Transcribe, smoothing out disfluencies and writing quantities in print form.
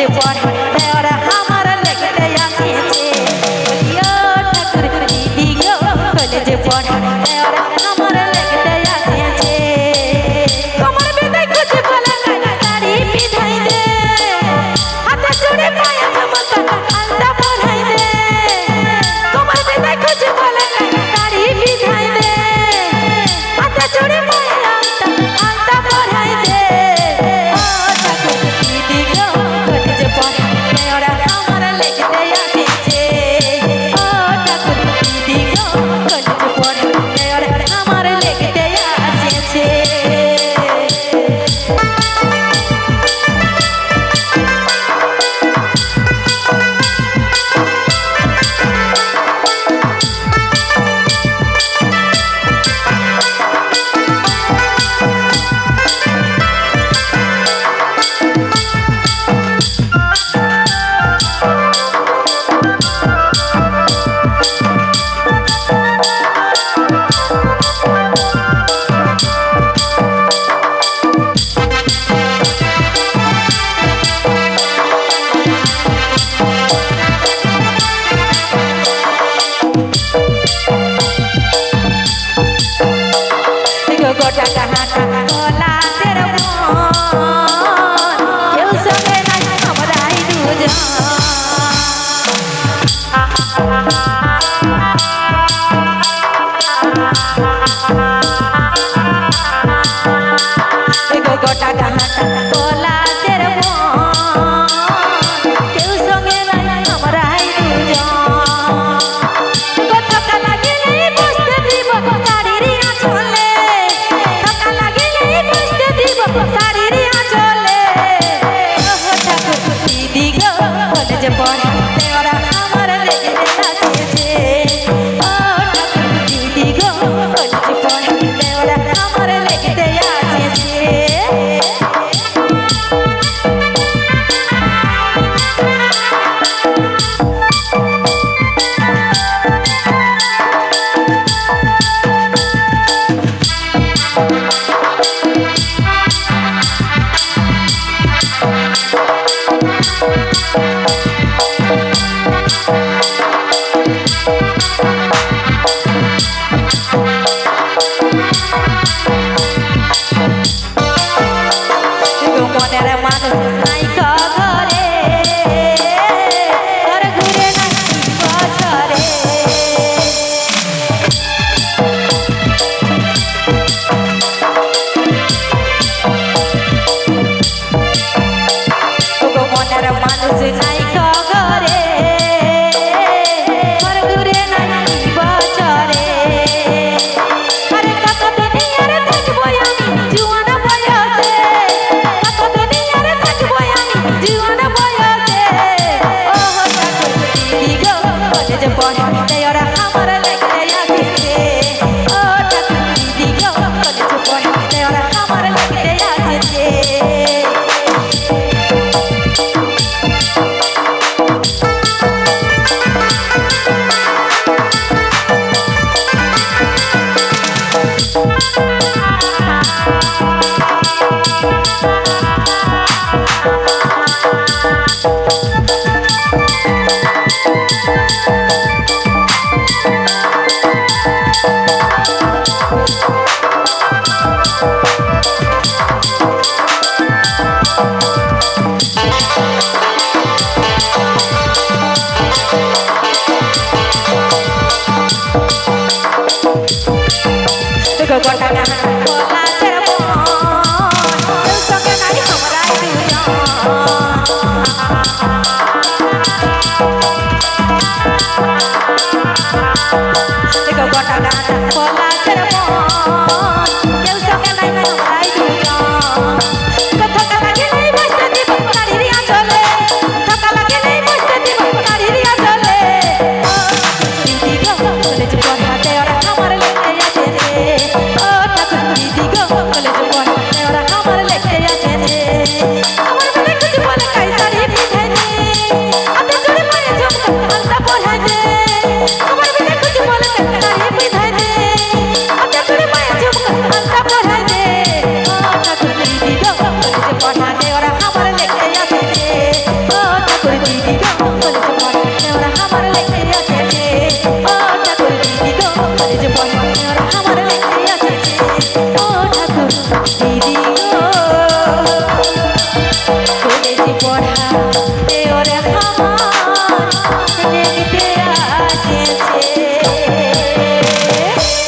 কলেজে পড়ে ওরা আমার লেগতে আসেছে বলিও ঠাকুর দিদি গো কলেজে পড়ে ওরা আমার লেগতে আসেছে তোমার বেটাই খুঁজে বলে শাড়ি পিধাই দে হাতে চুড়ি পায়ে ঝুমকা আলতা পরাই দে তোমার বেটাই খুঁজে বলে শাড়ি পিধাই দে হাতে চুড়ি পায়ে আলতা পরাই দে ও ঠাকুর দিদি গো কলেজে পড়ে ওরা আমার লেগতে আসেছে ও ঠাকুর দিদি গো কলেজে পড়ে ওরা আমার লেগতে আসেছে গোটা কাহাটা কলাসের মন কেউ সঙ্গে নাই আমরাই দুজন গোটা কাহাটা কলাসের মন কেউ সঙ্গে নাই আমরাই দুজন কথা লাগিলে বসতে দিব শাড়ির আঁচলে শাড়ির আঁচলে ঠাকুর দিদি গো কলেজে পড়ে ওরা আমার লেগতে আসেছে ও ঠাকুর দিদি গো কলেজে পড়ে ওরা আমার লেগতে আসেছে মনের মানুষ নাই ঘরে ঘরে ঘুরে নাই বছরে মনের মানুষ নাই ঘরে ঘরে ঘুরে নাই বছরে আরে কত দুনিয়ার থাকবো আমি জুয়ান বয়সে জীবন বয়সে ও ঠাকুর দিদি গো কলেজে পড়ে ওরা আমার লেগতে আসেছে ও ঠাকুর দিদি গো কলেজে পড়ে ওরা আমার লেগতে আসেছে গোটা কাহাটা কলাসের মন কেউ সঙ্গে নাই আমরাই দুজন গোটা কাহাটা কলাসের মন কেউ সঙ্গে নাই